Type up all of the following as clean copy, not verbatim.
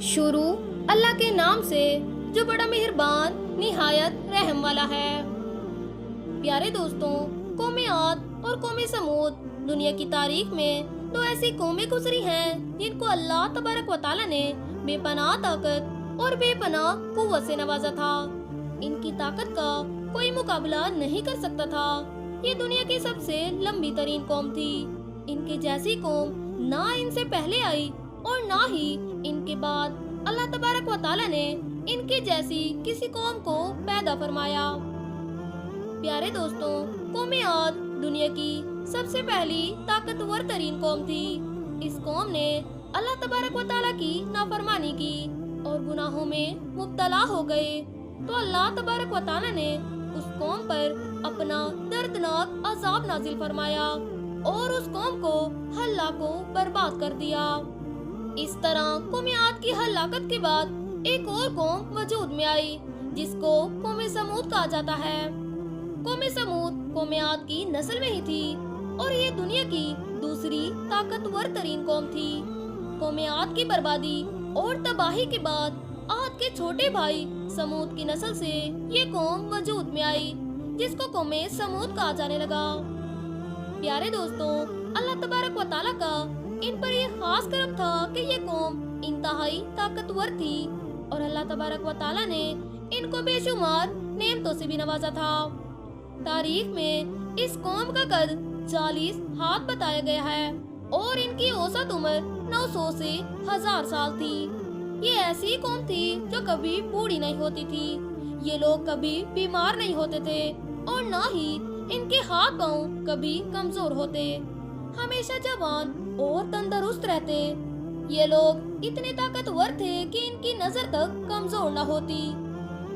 شروع اللہ کے نام سے جو بڑا مہربان نہایت رحم والا ہے۔ پیارے دوستوں، قوم عاد اور قوم سمود دنیا کی تاریخ میں دو ایسی قومیں گزری ہیں جن کو اللہ تبارک و تعالیٰ نے بے پناہ طاقت اور بے پناہ قوت سے نوازا تھا۔ ان کی طاقت کا کوئی مقابلہ نہیں کر سکتا تھا۔ یہ دنیا کی سب سے لمبی ترین قوم تھی۔ ان کے جیسی قوم نہ ان سے پہلے آئی اور نہ ہی ان کے بعد اللہ تبارک و تعالیٰ نے ان کے جیسی کسی قوم کو پیدا فرمایا۔ پیارے دوستوں، قوم عاد دنیا کی سب سے پہلی طاقتور ترین قوم تھی۔ اس قوم نے اللہ تبارک و تعالیٰ کی نافرمانی کی اور گناہوں میں مبتلا ہو گئے، تو اللہ تبارک و تعالیٰ نے اس قوم پر اپنا دردناک عذاب نازل فرمایا اور اس قوم کو ہلاک و برباد کر دیا۔ اس طرح قوم عاد کی ہلاکت کے بعد ایک اور قوم وجود میں آئی جس کو قوم سمود کہا جاتا ہے۔ قوم سمود قوم عاد کی نسل میں ہی تھی اور یہ دنیا کی دوسری طاقتور ترین قوم تھی۔ قوم عاد کی بربادی اور تباہی کے بعد عاد کے چھوٹے بھائی سمود کی نسل سے یہ قوم وجود میں آئی جس کو قوم سمود کہا جانے لگا۔ پیارے دوستوں، اللہ تبارک و تعالیٰ کا ان پر یہ خاص کرم تھا کہ یہ قوم انتہائی طاقتور تھی اور اللہ تبارک و تعالیٰ نے ان کو بے شمار نعمتوں سے بھی نوازا تھا۔ تاریخ میں اس قوم کا قد 40 ہاتھ بتایا گیا ہے اور ان کی اوسط عمر 900 سے 1000 سال تھی۔ یہ ایسی قوم تھی جو کبھی بوڑھی نہیں ہوتی تھی۔ یہ لوگ کبھی بیمار نہیں ہوتے تھے اور نہ ہی ان کے ہاتھ پاؤں کبھی کمزور ہوتے، ہمیشہ جوان اور تندرست رہتے۔ یہ لوگ اتنے طاقتور تھے کہ ان کی نظر تک کمزور نہ ہوتی۔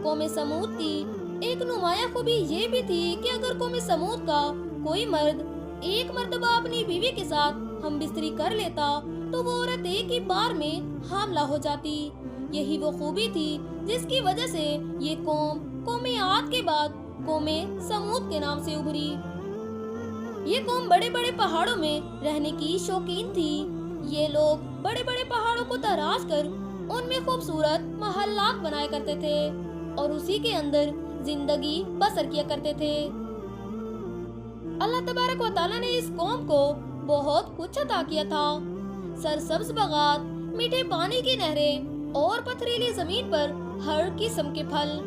قوم سمود کی ایک نمایاں خوبی یہ بھی تھی کہ اگر قوم سمود کا کوئی مرد ایک مرتبہ اپنی بیوی کے ساتھ ہم بستری کر لیتا تو وہ عورت ایک ہی بار میں حاملہ ہو جاتی۔ یہی وہ خوبی تھی جس کی وجہ سے یہ قوم عاد کے بعد قوم سمود کے نام سے ابھری۔ یہ قوم بڑے بڑے پہاڑوں میں رہنے کی شوقین تھی۔ یہ لوگ بڑے بڑے پہاڑوں کو تراش کر ان میں خوبصورت محلات بنایا کرتے تھے اور اسی کے اندر زندگی بسر کیا کرتے تھے۔ اللہ تبارک و تعالیٰ نے اس قوم کو بہت کچھ عطا کیا تھا۔ سرسبز باغات، میٹھے پانی کی نہریں اور پتھریلی زمین پر ہر قسم کے پھل۔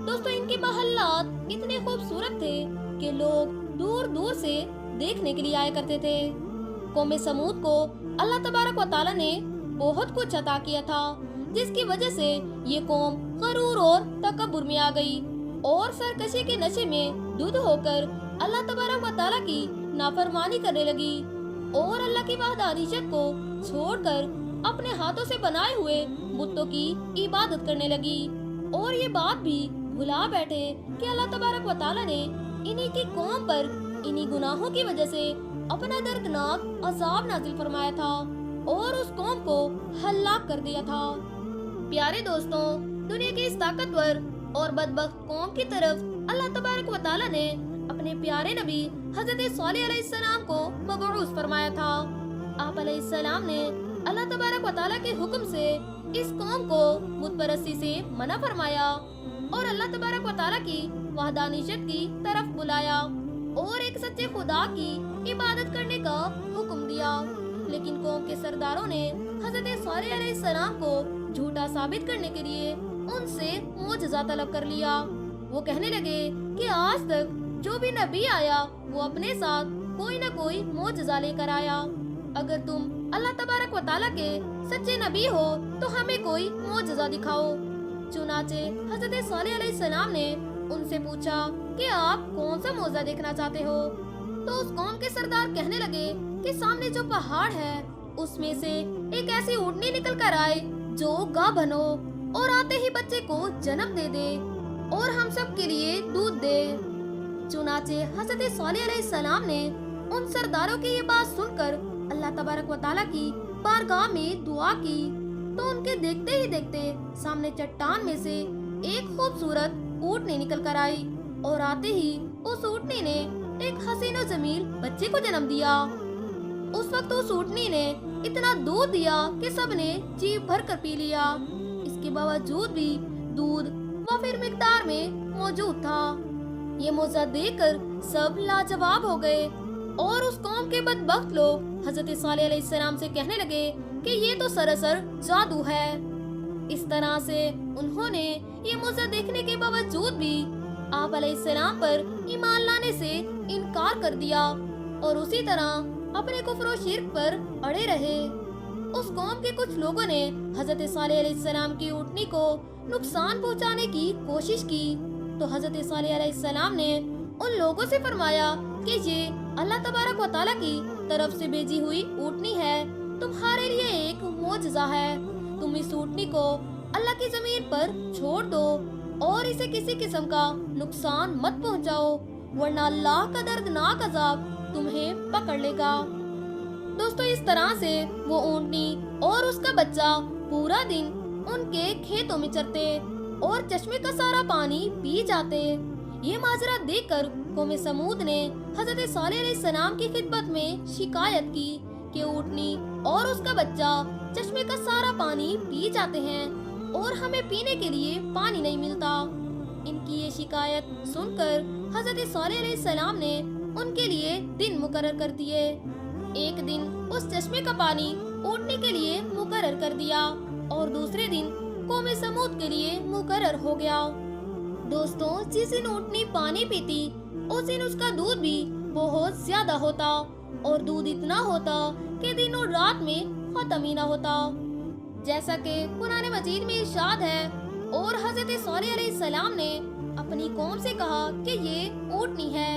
دوستو، ان کے محلات اتنے خوبصورت تھے کہ لوگ دور دور سے دیکھنے کے لیے آیا کرتے تھے۔ قوم سمود کو اللہ تبارک و تعالیٰ نے بہت کچھ عطا کیا تھا جس کی وجہ سے یہ قوم غرور اور تکبر میں آ گئی اور سرکشی کے نشے میں دھت ہو کر اللہ تبارک و تعالیٰ کی نافرمانی کرنے لگی اور اللہ کی وحدانیت کو چھوڑ کر اپنے ہاتھوں سے بنائے ہوئے بتوں کی عبادت کرنے لگی اور یہ بات بھی بھلا بیٹھے کہ اللہ تبارک و تعالیٰ نے انہی کی قوم پر انہی گناہوں کی وجہ سے اپنا دردناک عذاب نازل فرمایا تھا اور اس قوم کو ہلاک کر دیا تھا۔ پیارے دوستوں، دنیا کی اس طاقتور اور بدبخت قوم کی طرف اللہ تبارک و تعالیٰ نے اپنے پیارے نبی حضرت صالح علیہ السلام کو مبعوث فرمایا تھا۔ آپ علیہ السلام نے اللہ تبارک و تعالیٰ کے حکم سے اس قوم کو بت پرستی سے منع فرمایا اور اللہ تبارک و تعالیٰ کی وحدانیت کی طرف بلایا اور ایک سچے خدا کی عبادت کرنے کا حکم دیا۔ لیکن قوم کے سرداروں نے حضرت صالح علیہ السلام کو جھوٹا ثابت کرنے کے لیے ان سے معجزہ طلب کر لیا۔ وہ کہنے لگے کہ آج تک جو بھی نبی آیا وہ اپنے ساتھ کوئی نہ کوئی معجزہ لے کر آیا۔ اگر تم اللہ تبارک و تعالیٰ کے سچے نبی ہو تو ہمیں کوئی معجزہ دکھاؤ۔ چنانچہ حضرت صالح علیہ السلام نے ان سے پوچھا کہ آپ کون سا معجزہ دیکھنا چاہتے ہو؟ تو اس قوم کے سردار کہنے لگے کہ سامنے جو پہاڑ ہے اس میں سے ایک ایسی اونٹنی نکل کر آئے جو گاہ بنو اور آتے ہی بچے کو جنم دے دے اور ہم سب کے لیے دودھ دے۔ چنانچہ حضرت صالح علیہ السلام نے ان سرداروں کی یہ بات سن کر اللہ تبارک و تعالیٰ کی بارگاہ میں دعا کی تو ان کے دیکھتے ہی دیکھتے سامنے چٹان میں سے ایک خوبصورت اونٹنی نکل کر آئی اور آتے ہی اس اونٹنی نے ایک حسین و جمیل بچے کو جنم دیا۔ उस वक्त उस ऊँटनी ने इतना दूध दिया कि सब ने जी भर कर पी लिया। इसके बावजूद भी दूध वाफिर मिकदार में मौजूद था। ये मौजूद देखकर सब लाजवाब हो गए और उस कौम के बदबख्त लोग हजरत सालेह अलैहिस्सलाम से कहने लगे कि ये तो सरासर जादू है। इस तरह से उन्होंने ये मौजूद देखने के बावजूद भी आप अलैहिस्सलाम पर ईमान लाने से इनकार कर दिया और उसी तरह अपने कुफ्र और शिर्क पर अड़े रहे। उस कौम के कुछ लोगों ने हजरत सालेह अलैहिस्सलाम की ऊँटनी को नुकसान पहुंचाने की कोशिश की, तो हजरत सालेह अलैहिस्सलाम ने उन लोगों से फरमाया कि ये अल्लाह तबारक व तआला की तरफ से भेजी हुई ऊँटनी है, तुम्हारे लिए एक मोजज़ा है। तुम इस ऊँटनी को अल्लाह की जमीन पर छोड़ दो और इसे किसी किस्म का नुकसान मत पहुंचाओ, वरना अल्लाह का दर्दनाक अजाब तुम्हें पकड़ लेगा। दोस्तों, इस तरह से वो ऊँटनी और उसका बच्चा पूरा दिन उनके खेतों में चरते और चश्मे का सारा पानी पी जाते। ये माजरा देखकर कौम समूद ने हजरत सालेह अलैहिस्सलाम की खिदमत में शिकायत की कि ऊँटनी और उसका बच्चा चश्मे का सारा पानी पी जाते हैं और हमें पीने के लिए पानी नहीं मिलता। इनकी ये शिकायत सुनकर हजरत सालेह अलैहिस्सलाम ने उनके लिए दिन मुकर्रर कर दिए। एक दिन उस चश्मे का पानी ऊँटनी के लिए मुकर्रर कर दिया और दूसरे दिन कौम समूद के लिए मुकर्रर हो गया। दोस्तों, जिस दिन ऊँटनी पानी पीती उस दिन उसका दूध भी बहुत ज्यादा होता और दूध इतना होता कि दिन और रात में खत्म ही ना होता। जैसा कि कुरान मजीद में इरशाद है, और हजरत सालेह अलैहिस्सलाम ने अपनी कौम से कहा कि ये ऊँटनी है,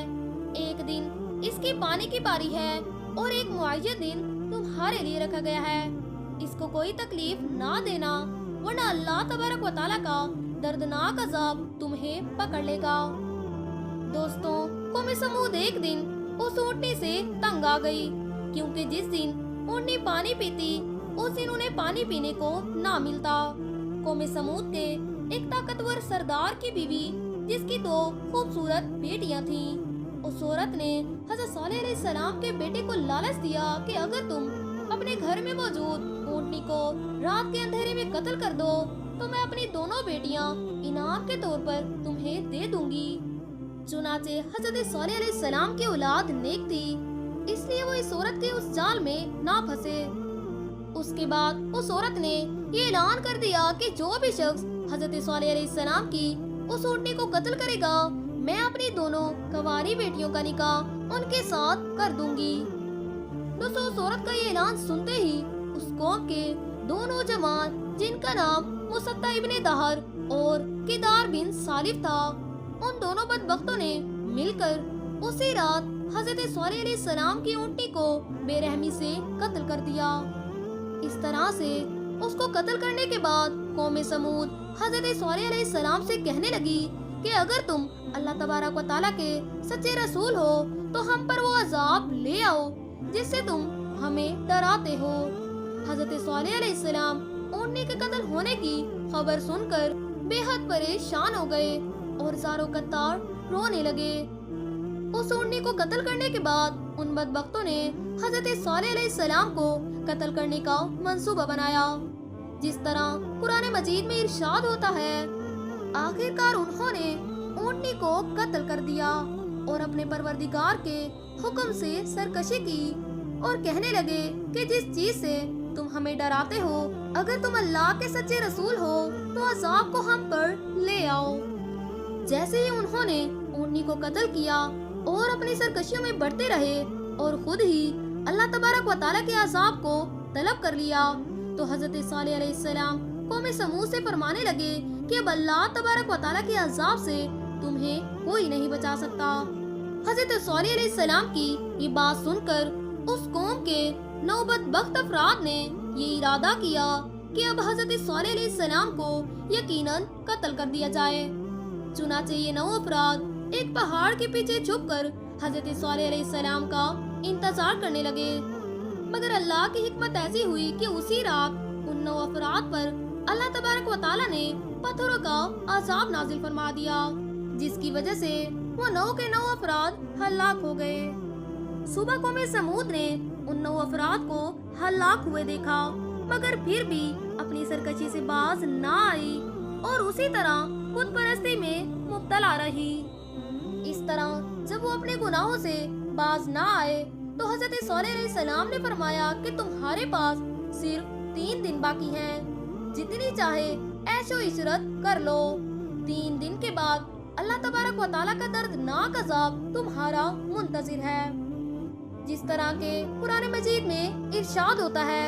एक दिन इसकी पानी की बारी है और एक मुअय्यन दिन तुम्हारे लिए रखा गया है। इसको कोई तकलीफ ना देना, वरना अल्लाह तबारक व तआला का दर्दनाक अजाब तुम्हें पकड़ लेगा। दोस्तों, कौम समूद एक दिन उस ऊँटनी से तंग आ गई, क्योंकि जिस दिन ऊँटनी पानी पीती उस दिन उन्हें पानी पीने को ना मिलता। कौम समूद के एक ताकतवर सरदार की बीवी, जिसकी दो खूबसूरत बेटियां थीं, उस औरत ने हजरत सालेह अलैहिस्सलाम के बेटे को लालच दिया कि अगर तुम अपने घर में मौजूद ऊँटनी को रात के अंधेरे में कत्ल कर दो तो मैं अपनी दोनों बेटियां इनाम के तौर पर तुम्हें दे दूंगी। चुनाचे हजरत सालेह अलैहिस्सलाम की औलाद नेक थी, इसलिए वो इस औरत के उस जाल में ना फंसे। उसके बाद उस औरत ने ये ऐलान कर दिया कि जो भी शख्स हजरत सालेह अलैहिस्सलाम की उस ऊँटनी को कत्ल करेगा, मैं अपनी दोनों कवारी बेटियों का निकाह उनके साथ कर दूंगी। दोस्तों, उस औरत का ये ऐलान सुनते ही उस कौम के दो नौजवान, जिनका नाम मुसत्ता इब्ने दहर और किदार बिन सालिफ था, उन दोनों बदबख्तों ने मिलकर उसी रात हजरत सालेह अलैहिस्सलाम की ऊँटनी को बेरहमी से कत्ल कर दिया। इस तरह से उसको कत्ल करने के बाद कौम समूद हजरत सालेह अलैहिस्सलाम से कहने लगी कि अगर तुम अल्लाह तबारक व तआला के सच्चे रसूल हो तो हम पर वो अजाब ले आओ जिससे तुम हमें डराते हो। हजरत सालेह अलैहिस्सलाम ऊँटनी के कत्ल होने की खबर सुनकर बेहद परेशान हो गए और ज़ारो कत्तार रोने लगे। उस ऊँटनी को कत्ल करने के बाद उन बदबख्तों ने हजरत सालेह अलैहिस्सलाम को कत्ल करने का मंसूबा बनाया। जिस तरह कुरान मजीद में इरशाद होता है, आखिरकार उन्होंने ऊँटनी को कत्ल कर दिया और अपने परवरदिगार के हुक्म से सरकशी की और कहने लगे कि जिस चीज से तुम हमें डराते हो, अगर तुम अल्लाह के सच्चे रसूल हो तो अजाब को हम पर ले आओ। जैसे ही उन्होंने ऊँटनी को कत्ल किया और अपनी सरकशियों में बढ़ते रहे और खुद ही अल्लाह तबारक व तआला के अजाब को तलब कर लिया, तो हजरत सालेह अलैहिस्सलाम कौम समूद से फरमाने लगे कि अब अल्लाह तबारक व तआला के अजाब से तुम्हें कोई नहीं बचा सकता। हजरत सालेह अलैहिस्सलाम की ये बात सुनकर उस कौम के 9 बदबख्त अफराद ने ये इरादा किया कि अब हजरत सालेह अलैहिस्सलाम को यकीनन कत्ल कर दिया जाए। चुनाचे ये 9 अफराद एक पहाड़ के पीछे छुपकर हजरत सालेह अलैहिस्सलाम का इंतजार करने लगे, मगर अल्लाह की हिकमत ऐसी हुई कि उसी रात उन 9 अफराद पर अल्लाह तबारक व तआला ने पत्थरों का अजाब नाजिल फरमा दिया, जिसकी वजह से वो 9 के 9 अफराद हलाक हो गए। सुबह कौम समूद ने उन 9 अफराद को हलाक हुए देखा, मगर फिर भी अपनी सरकशी से बाज ना आई और उसी तरह खुद परस्ती में मुब्तला रही। इस तरह जब वो अपने गुनाहों से बाज ना आए तो हजरत सॉलेह अलैहिस्सलाम ने फरमाया कि तुम्हारे पास सिर्फ 3 दिन बाकी हैं, जितनी चाहे ऐशो इशरत कर लो। 3 दिन के बाद अल्लाह तबारक व तआला का दर्दनाक अज़ाब तुम्हारा मुंतज़िर है। जिस तरह के कुरान मजीद में इरशाद होता है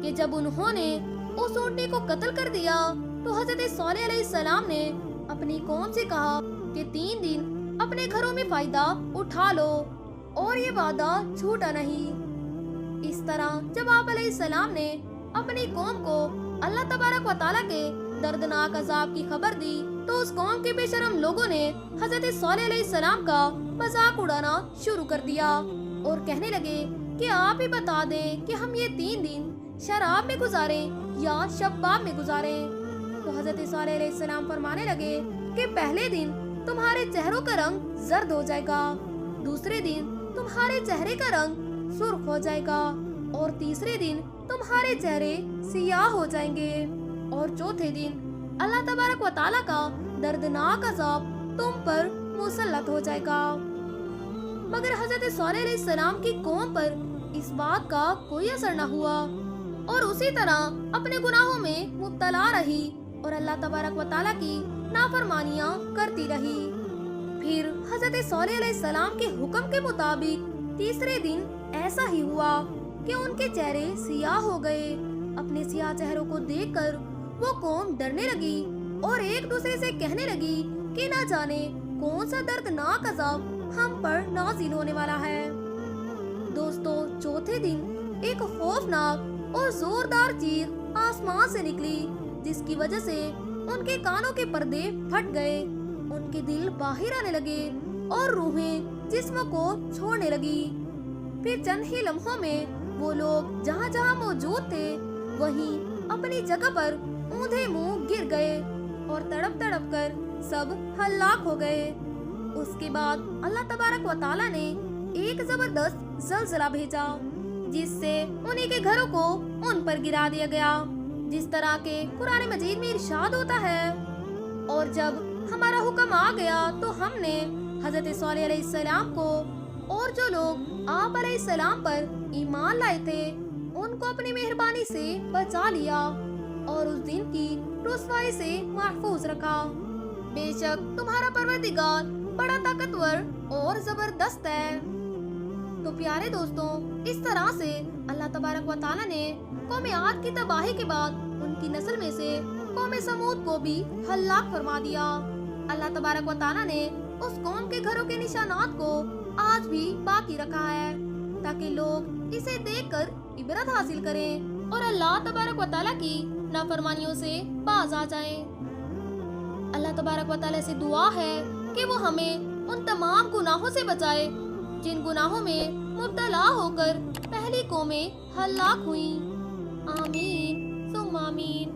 कि जब उन्होंने उस ऊँटनी को कत्ल कर दिया तो हजरत सॉलेह अलैहिस्सलाम ने अपनी कौम से कहा कि 3 दिन अपने घरों में फायदा उठा लो और ये वादा झूठा नहीं। इस तरह जब आप अलैहिस्सलाम ने अपनी कौम को अल्लाह तबारक व तआला के दर्दनाक अजाब की खबर दी तो उस कौम के बेशरम लोगों ने हजरत सॉलेह अलैहिस्सलाम का मजाक उड़ाना शुरू कर दिया और कहने लगे कि आप ही बता दें कि हम ये 3 दिन शराब में गुजारें या शब्बाब में गुजारें। तो हजरत सॉलेह अलैहिस्सलाम फरमाने लगे कि पहले दिन तुम्हारे चेहरों का रंग जर्द हो जाएगा, दूसरे दिन तुम्हारे चेहरे का रंग सुर्ख हो जाएगा और तीसरे दिन तुम्हारे चेहरे सियाह हो जाएंगे और चौथे दिन अल्लाह तबारक व तआला का दर्दनाक अजाब तुम पर मुसल्लत हो जाएगा। मगर हजरत सॉलेह अलैहिस्सलाम की कौम पर इस बात का कोई असर न हुआ और उसी तरह अपने गुनाहों में मुब्तला रही और अल्लाह तबारक व तआला की नाफरमानियां करती रही। फिर हजरत सॉलेह अलैहिस्सलाम के हुक्म के मुताबिक तीसरे दिन ऐसा ही हुआ कि उनके चेहरे सियाह हो गए। अपने सियाह चेहरों को देखकर वो कौम डरने लगी और एक दूसरे से कहने लगी कि ना जाने कौन सा दर्दनाक अजाब हम पर नाजिल होने वाला है। दोस्तों, चौथे दिन एक खौफनाक और जोरदार चीख आसमान से निकली जिसकी वजह से उनके कानों के पर्दे फट गए, उनके दिल बाहर आने लगे और रूहें जिस्म को छोड़ने लगी। फिर चंद ही लम्हों में वो लोग जहाँ जहाँ मौजूद थे वहीं अपनी जगह पर ऊंधे मुंह गिर गए और तड़प तड़प कर सब हलाक हो गए। उसके बाद अल्लाह तबारक व तआला ने एक जबरदस्त ज़लज़ला भेजा जिससे उन्हीं के घरों को उन पर गिरा दिया गया, जिस तरह के कुरान मजीद में इरशाद होता है। और जब हमारा हुक्म आ गया तो हमने हजरत सॉलेह अलैहिस्सलाम को और जो लोग आप अलैहिस्सलाम पर ईमान लाए थे उनको अपनी मेहरबानी से बचा लिया और उस दिन की रुसवाई से महफूज रखा। बेशक तुम्हारा परवरदिगार बड़ा ताकतवर और जबरदस्त है। तो प्यारे दोस्तों, इस तरह से अल्लाह तबारक व तआला ने कौम आद की तबाही के बाद उनकी नस्ल में से कौम समूद को भी हलाक फरमा दिया। अल्लाह तबारक व तआला ने उस कौम के घरों के निशानात को आज भी बाकी रखा है ताकि लोग इसे देखकर इबरत हासिल करें और अल्लाह तबारक व तआला की नाफरमानियों से बाज आ जाएं। अल्लाह तबारक व तआला से दुआ है कि वो हमें उन तमाम गुनाहों से बचाए जिन गुनाहों में मुब्तला होकर पहली कौमें हलाक हुई। आमीन सुम्मा आमीन।